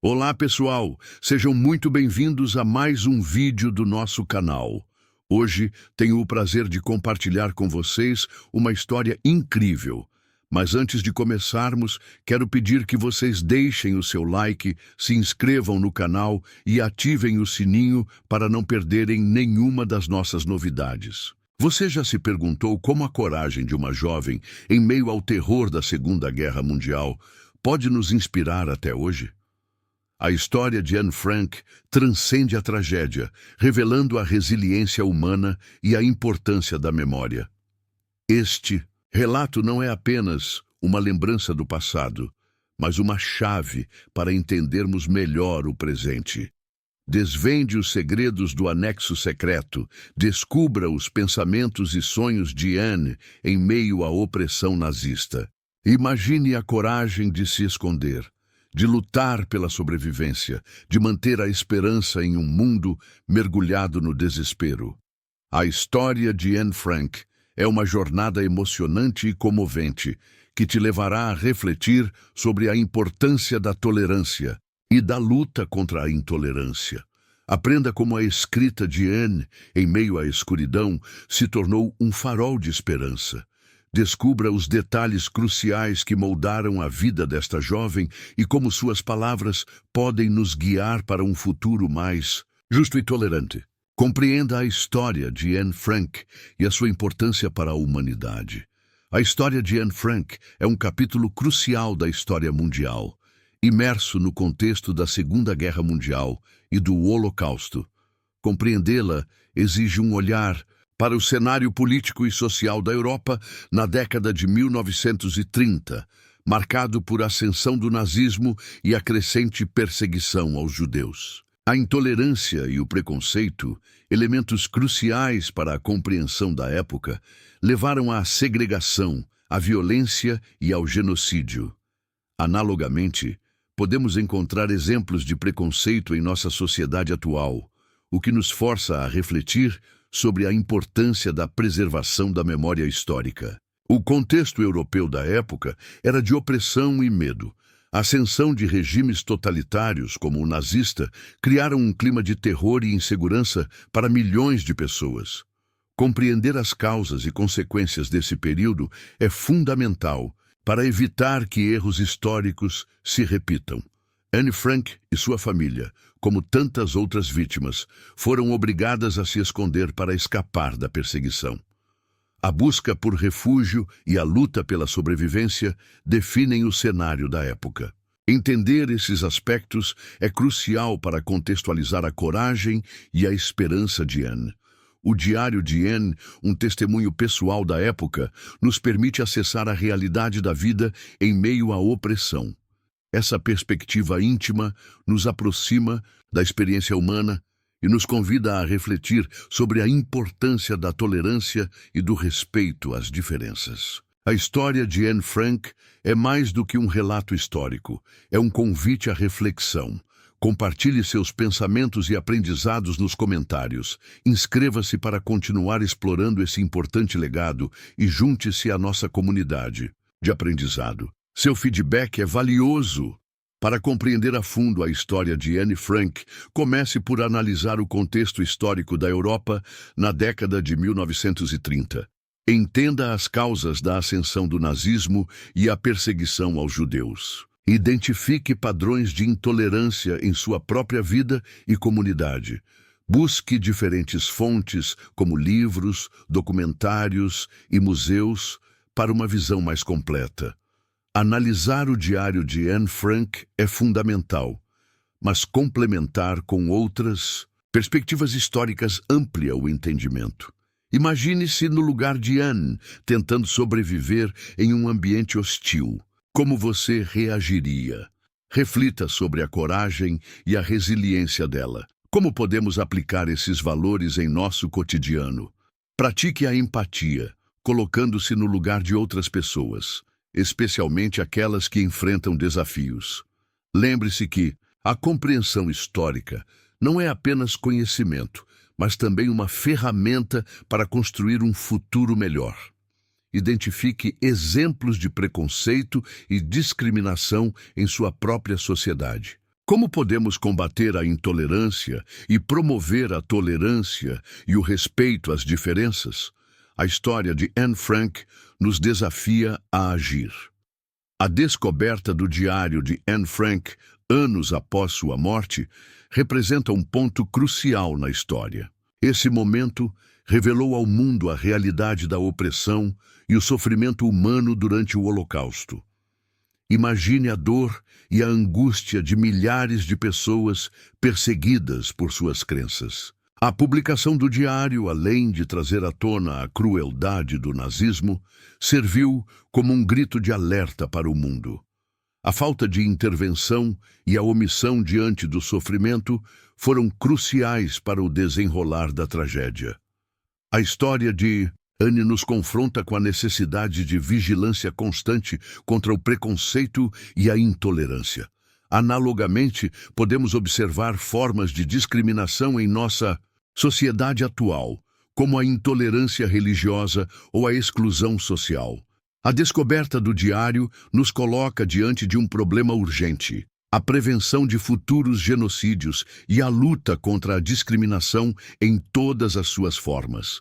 Olá, pessoal! Sejam muito bem-vindos a mais um vídeo do nosso canal. Hoje tenho o prazer de compartilhar com vocês uma história incrível. Mas antes de começarmos, quero pedir que vocês deixem o seu like, se inscrevam no canal e ativem o sininho para não perderem nenhuma das nossas novidades. Você já se perguntou como a coragem de uma jovem, em meio ao terror da Segunda Guerra Mundial, pode nos inspirar até hoje? A história de Anne Frank transcende a tragédia, revelando a resiliência humana e a importância da memória. Este relato não é apenas uma lembrança do passado, mas uma chave para entendermos melhor o presente. Desvende os segredos do anexo secreto, descubra os pensamentos e sonhos de Anne em meio à opressão nazista. Imagine a coragem de se esconder, de lutar pela sobrevivência, de manter a esperança em um mundo mergulhado no desespero. A história de Anne Frank é uma jornada emocionante e comovente que te levará a refletir sobre a importância da tolerância e da luta contra a intolerância. Aprenda como a escrita de Anne, em meio à escuridão, se tornou um farol de esperança. Descubra os detalhes cruciais que moldaram a vida desta jovem e como suas palavras podem nos guiar para um futuro mais justo e tolerante. Compreenda a história de Anne Frank e a sua importância para a humanidade. A história de Anne Frank é um capítulo crucial da história mundial, imerso no contexto da Segunda Guerra Mundial e do Holocausto. Compreendê-la exige um olhar para o cenário político e social da Europa na década de 1930, marcado por a ascensão do nazismo e a crescente perseguição aos judeus. A intolerância e o preconceito, elementos cruciais para a compreensão da época, levaram à segregação, à violência e ao genocídio. Analogamente, podemos encontrar exemplos de preconceito em nossa sociedade atual, o que nos força a refletir sobre a importância da preservação da memória histórica. O contexto europeu da época era de opressão e medo. A ascensão de regimes totalitários, como o nazista, criaram um clima de terror e insegurança para milhões de pessoas. Compreender as causas e consequências desse período é fundamental para evitar que erros históricos se repitam. Anne Frank e sua família, como tantas outras vítimas, foram obrigadas a se esconder para escapar da perseguição. A busca por refúgio e a luta pela sobrevivência definem o cenário da época. Entender esses aspectos é crucial para contextualizar a coragem e a esperança de Anne. O diário de Anne, um testemunho pessoal da época, nos permite acessar a realidade da vida em meio à opressão. Essa perspectiva íntima nos aproxima da experiência humana e nos convida a refletir sobre a importância da tolerância e do respeito às diferenças. A história de Anne Frank é mais do que um relato histórico, é um convite à reflexão. Compartilhe seus pensamentos e aprendizados nos comentários. Inscreva-se para continuar explorando esse importante legado e junte-se à nossa comunidade de aprendizado. Seu feedback é valioso. Para compreender a fundo a história de Anne Frank, comece por analisar o contexto histórico da Europa na década de 1930. Entenda as causas da ascensão do nazismo e a perseguição aos judeus. Identifique padrões de intolerância em sua própria vida e comunidade. Busque diferentes fontes, como livros, documentários e museus, para uma visão mais completa. Analisar o diário de Anne Frank é fundamental, mas complementar com outras perspectivas históricas amplia o entendimento. Imagine-se no lugar de Anne, tentando sobreviver em um ambiente hostil. Como você reagiria? Reflita sobre a coragem e a resiliência dela. Como podemos aplicar esses valores em nosso cotidiano? Pratique a empatia, colocando-se no lugar de outras pessoas, especialmente aquelas que enfrentam desafios. Lembre-se que a compreensão histórica não é apenas conhecimento, mas também uma ferramenta para construir um futuro melhor. Identifique exemplos de preconceito e discriminação em sua própria sociedade. Como podemos combater a intolerância e promover a tolerância e o respeito às diferenças? A história de Anne Frank nos desafia a agir. A descoberta do diário de Anne Frank, anos após sua morte, representa um ponto crucial na história. Esse momento revelou ao mundo a realidade da opressão e o sofrimento humano durante o Holocausto. Imagine a dor e a angústia de milhares de pessoas perseguidas por suas crenças. A publicação do diário, além de trazer à tona a crueldade do nazismo, serviu como um grito de alerta para o mundo. A falta de intervenção e a omissão diante do sofrimento foram cruciais para o desenrolar da tragédia. A história de Anne nos confronta com a necessidade de vigilância constante contra o preconceito e a intolerância. Analogamente, podemos observar formas de discriminação em nossa sociedade atual, como a intolerância religiosa ou a exclusão social. A descoberta do diário nos coloca diante de um problema urgente: a prevenção de futuros genocídios e a luta contra a discriminação em todas as suas formas.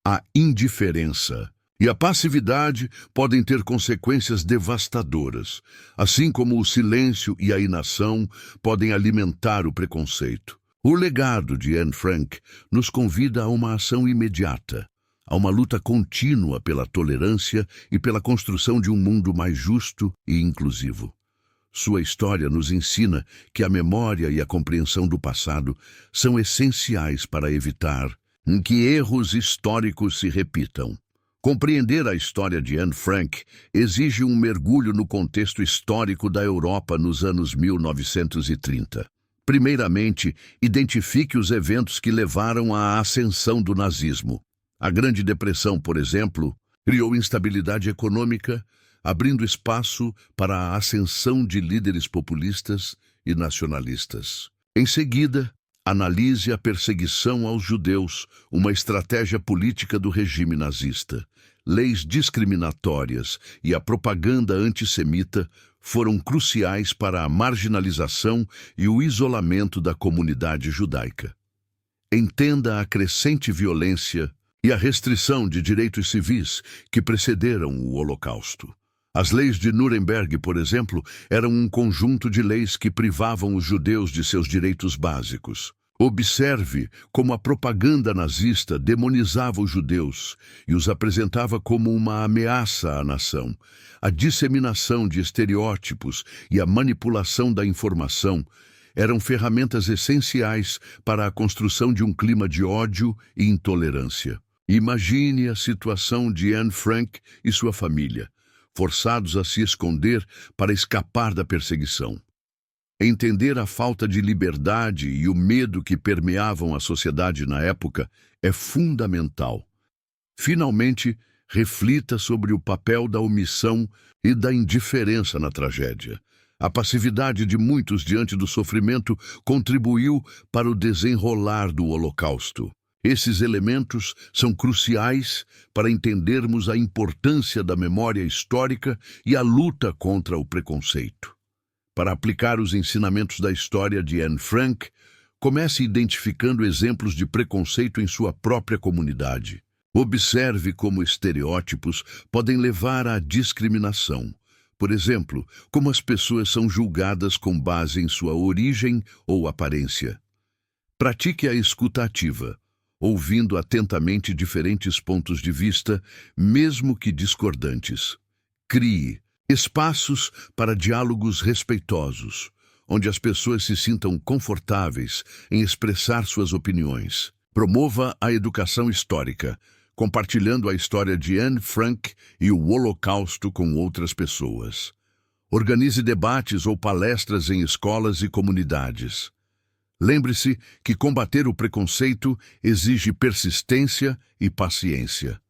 A indiferença e a passividade podem ter consequências devastadoras, assim como o silêncio e a inação podem alimentar o preconceito. O legado de Anne Frank nos convida a uma ação imediata, a uma luta contínua pela tolerância e pela construção de um mundo mais justo e inclusivo. Sua história nos ensina que a memória e a compreensão do passado são essenciais para evitar que erros históricos se repitam. Compreender a história de Anne Frank exige um mergulho no contexto histórico da Europa nos anos 1930. Primeiramente, identifique os eventos que levaram à ascensão do nazismo. A Grande Depressão, por exemplo, criou instabilidade econômica, abrindo espaço para a ascensão de líderes populistas e nacionalistas. Em seguida, analise a perseguição aos judeus, uma estratégia política do regime nazista. Leis discriminatórias e a propaganda antissemita foram cruciais para a marginalização e o isolamento da comunidade judaica. Entenda a crescente violência e a restrição de direitos civis que precederam o Holocausto. As leis de Nuremberg, por exemplo, eram um conjunto de leis que privavam os judeus de seus direitos básicos. Observe como a propaganda nazista demonizava os judeus e os apresentava como uma ameaça à nação. A disseminação de estereótipos e a manipulação da informação eram ferramentas essenciais para a construção de um clima de ódio e intolerância. Imagine a situação de Anne Frank e sua família, forçados a se esconder para escapar da perseguição. Entender a falta de liberdade e o medo que permeavam a sociedade na época é fundamental. Finalmente, reflita sobre o papel da omissão e da indiferença na tragédia. A passividade de muitos diante do sofrimento contribuiu para o desenrolar do Holocausto. Esses elementos são cruciais para entendermos a importância da memória histórica e a luta contra o preconceito. Para aplicar os ensinamentos da história de Anne Frank, comece identificando exemplos de preconceito em sua própria comunidade. Observe como estereótipos podem levar à discriminação. Por exemplo, como as pessoas são julgadas com base em sua origem ou aparência. Pratique a escuta ativa, ouvindo atentamente diferentes pontos de vista, mesmo que discordantes. Crie espaços para diálogos respeitosos, onde as pessoas se sintam confortáveis em expressar suas opiniões. Promova a educação histórica, compartilhando a história de Anne Frank e o Holocausto com outras pessoas. Organize debates ou palestras em escolas e comunidades. Lembre-se que combater o preconceito exige persistência e paciência.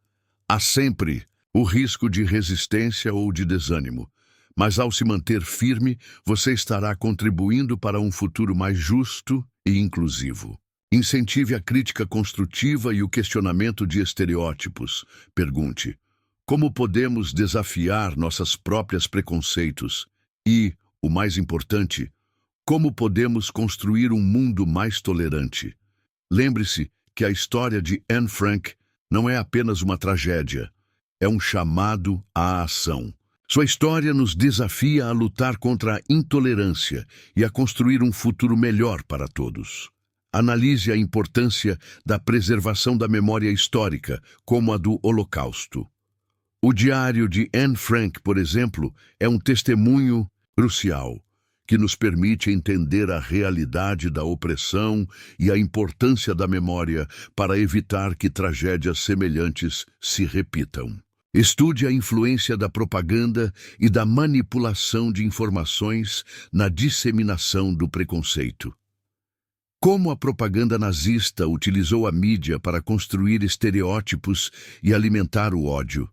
Há sempre o risco de resistência ou de desânimo, mas ao se manter firme, você estará contribuindo para um futuro mais justo e inclusivo. Incentive a crítica construtiva e o questionamento de estereótipos. Pergunte: como podemos desafiar nossas próprias preconceitos? E, o mais importante, Como podemos construir um mundo mais tolerante? Lembre-se que a história de Anne Frank não é apenas uma tragédia, é um chamado à ação. Sua história nos desafia a lutar contra a intolerância e a construir um futuro melhor para todos. Analise a importância da preservação da memória histórica, como a do Holocausto. O diário de Anne Frank, por exemplo, é um testemunho crucial que nos permite entender a realidade da opressão e a importância da memória para evitar que tragédias semelhantes se repitam. Estude a influência da propaganda e da manipulação de informações na disseminação do preconceito. Como a propaganda nazista utilizou a mídia para construir estereótipos e alimentar o ódio.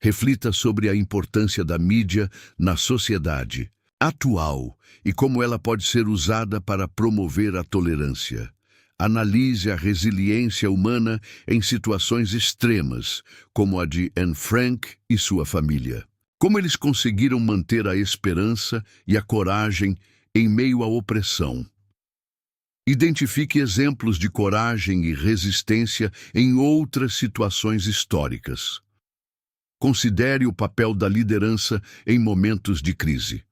Reflita sobre a importância da mídia na sociedade atual e como ela pode ser usada para promover a tolerância. Analise a resiliência humana em situações extremas, como a de Anne Frank e sua família. Como eles conseguiram manter a esperança e a coragem em meio à opressão. Identifique exemplos de coragem e resistência em outras situações históricas. Considere o papel da liderança em momentos de crise.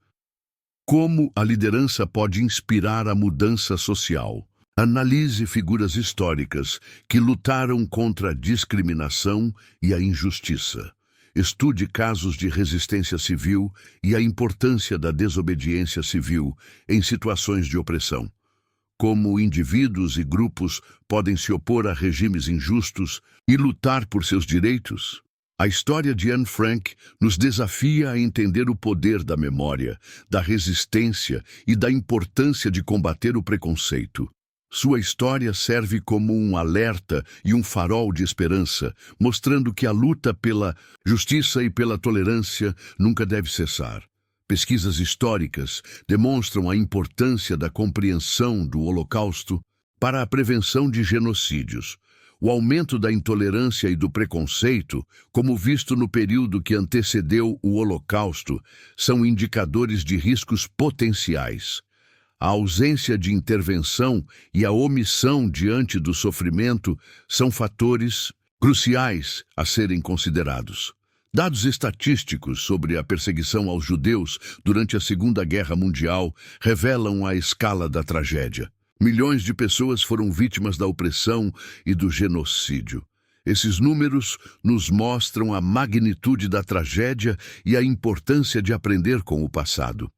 Como a liderança pode inspirar a mudança social? Analise figuras históricas que lutaram contra a discriminação e a injustiça. Estude casos de resistência civil e a importância da desobediência civil em situações de opressão. Como indivíduos e grupos podem se opor a regimes injustos e lutar por seus direitos. A história de Anne Frank nos desafia a entender o poder da memória, da resistência e da importância de combater o preconceito. Sua história serve como um alerta e um farol de esperança, mostrando que a luta pela justiça e pela tolerância nunca deve cessar. Pesquisas históricas demonstram a importância da compreensão do Holocausto para a prevenção de genocídios. O aumento da intolerância e do preconceito, como visto no período que antecedeu o Holocausto, são indicadores de riscos potenciais. A ausência de intervenção e a omissão diante do sofrimento são fatores cruciais a serem considerados. Dados estatísticos sobre a perseguição aos judeus durante a Segunda Guerra Mundial revelam a escala da tragédia. Milhões de pessoas foram vítimas da opressão e do genocídio. Esses números nos mostram a magnitude da tragédia e a importância de aprender com o passado.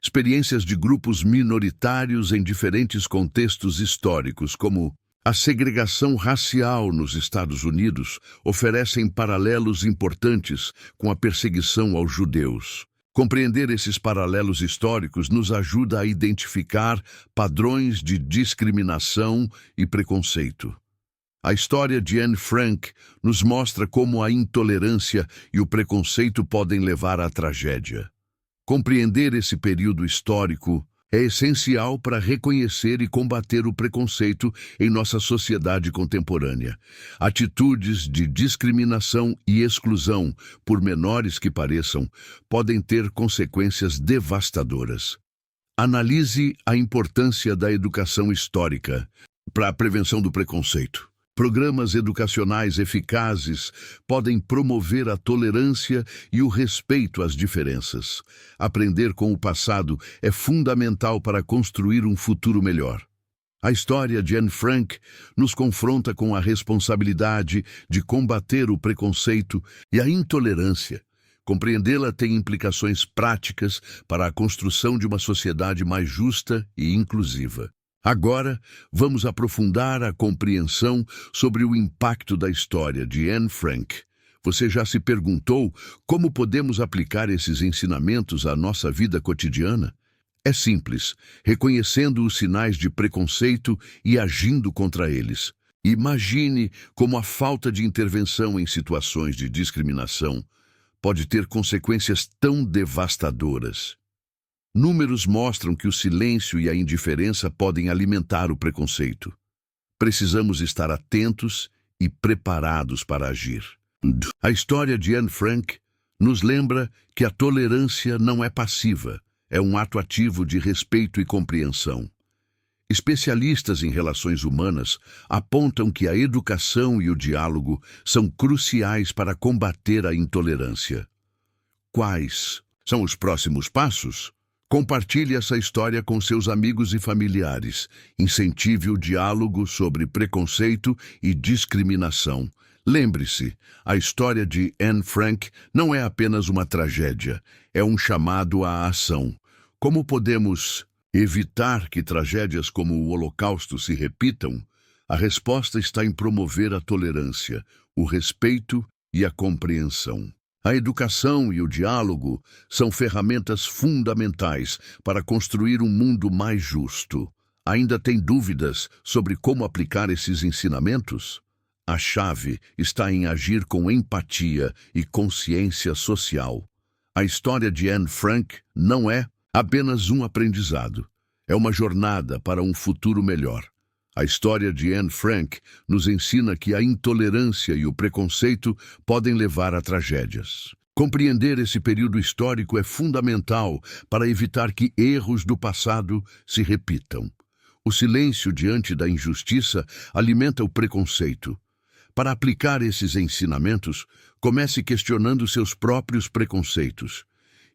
Experiências de grupos minoritários em diferentes contextos históricos, como a segregação racial nos Estados Unidos, oferecem paralelos importantes com a perseguição aos judeus. Compreender esses paralelos históricos nos ajuda a identificar padrões de discriminação e preconceito. A história de Anne Frank nos mostra como a intolerância e o preconceito podem levar à tragédia. Compreender esse período histórico é essencial para reconhecer e combater o preconceito em nossa sociedade contemporânea. Atitudes de discriminação e exclusão, por menores que pareçam, podem ter consequências devastadoras. Analise a importância da educação histórica para a prevenção do preconceito. Programas educacionais eficazes podem promover a tolerância e o respeito às diferenças. Aprender com o passado é fundamental para construir um futuro melhor. A história de Anne Frank nos confronta com a responsabilidade de combater o preconceito e a intolerância. Compreendê-la tem implicações práticas para a construção de uma sociedade mais justa e inclusiva. Agora, vamos aprofundar a compreensão sobre o impacto da história de Anne Frank. Você já se perguntou como podemos aplicar esses ensinamentos à nossa vida cotidiana? É simples, reconhecendo os sinais de preconceito e agindo contra eles. Imagine como a falta de intervenção em situações de discriminação pode ter consequências tão devastadoras. Números mostram que o silêncio e a indiferença podem alimentar o preconceito. Precisamos estar atentos e preparados para agir. A história de Anne Frank nos lembra que a tolerância não é passiva, é um ato ativo de respeito e compreensão. Especialistas em relações humanas apontam que a educação e o diálogo são cruciais para combater a intolerância. Quais são os próximos passos? Compartilhe essa história com seus amigos e familiares. Incentive o diálogo sobre preconceito e discriminação. Lembre-se, a história de Anne Frank não é apenas uma tragédia, é um chamado à ação. Como podemos evitar que tragédias como o Holocausto se repitam? A resposta está em promover a tolerância, o respeito e a compreensão. A educação e o diálogo são ferramentas fundamentais para construir um mundo mais justo. Ainda tem dúvidas sobre como aplicar esses ensinamentos? A chave está em agir com empatia e consciência social. A história de Anne Frank não é apenas um aprendizado. É uma jornada para um futuro melhor. A história de Anne Frank nos ensina que a intolerância e o preconceito podem levar a tragédias. Compreender esse período histórico é fundamental para evitar que erros do passado se repitam. O silêncio diante da injustiça alimenta o preconceito. Para aplicar esses ensinamentos, comece questionando seus próprios preconceitos.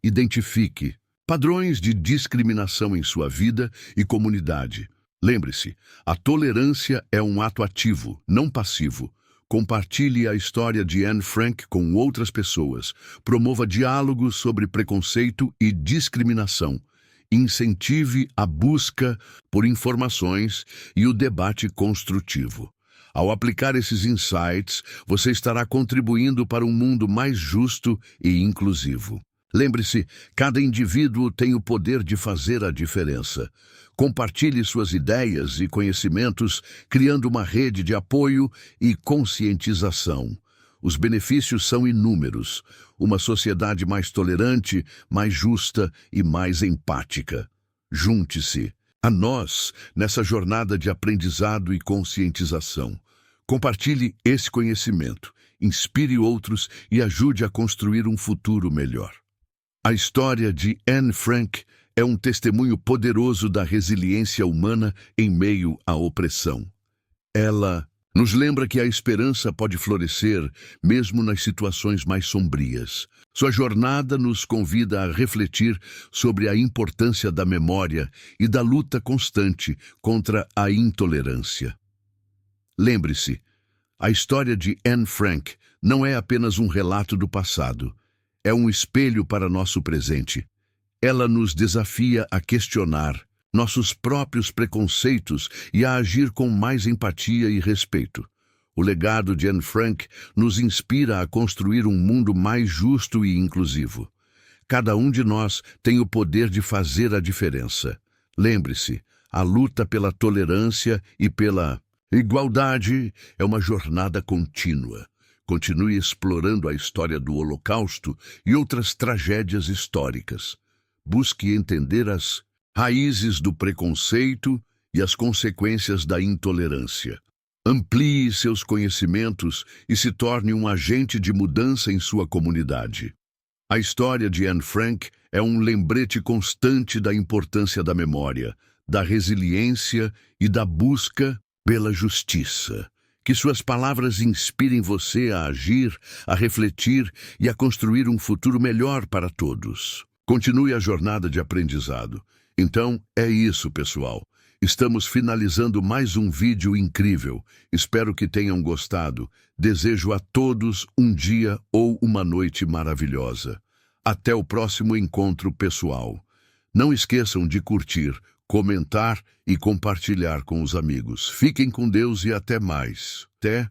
Identifique padrões de discriminação em sua vida e comunidade. Lembre-se, a tolerância é um ato ativo, não passivo. Compartilhe a história de Anne Frank com outras pessoas. Promova diálogos sobre preconceito e discriminação. Incentive a busca por informações e o debate construtivo. Ao aplicar esses insights, você estará contribuindo para um mundo mais justo e inclusivo. Lembre-se, cada indivíduo tem o poder de fazer a diferença. Compartilhe suas ideias e conhecimentos, criando uma rede de apoio e conscientização. Os benefícios são inúmeros. Uma sociedade mais tolerante, mais justa e mais empática. Junte-se a nós nessa jornada de aprendizado e conscientização. Compartilhe esse conhecimento, inspire outros e ajude a construir um futuro melhor. A história de Anne Frank é um testemunho poderoso da resiliência humana em meio à opressão. Ela nos lembra que a esperança pode florescer mesmo nas situações mais sombrias. Sua jornada nos convida a refletir sobre a importância da memória e da luta constante contra a intolerância. Lembre-se, a história de Anne Frank não é apenas um relato do passado. É um espelho para nosso presente. Ela nos desafia a questionar nossos próprios preconceitos e a agir com mais empatia e respeito. O legado de Anne Frank nos inspira a construir um mundo mais justo e inclusivo. Cada um de nós tem o poder de fazer a diferença. Lembre-se, a luta pela tolerância e pela igualdade é uma jornada contínua. Continue explorando a história do Holocausto e outras tragédias históricas. Busque entender as raízes do preconceito e as consequências da intolerância. Amplie seus conhecimentos e se torne um agente de mudança em sua comunidade. A história de Anne Frank é um lembrete constante da importância da memória, da resiliência e da busca pela justiça. Que suas palavras inspirem você a agir, a refletir e a construir um futuro melhor para todos. Continue a jornada de aprendizado. Então, é isso, pessoal. Estamos finalizando mais um vídeo incrível. Espero que tenham gostado. Desejo a todos um dia ou uma noite maravilhosa. Até o próximo encontro pessoal. Não esqueçam de curtir, comentar e compartilhar com os amigos. Fiquem com Deus e até mais. Até!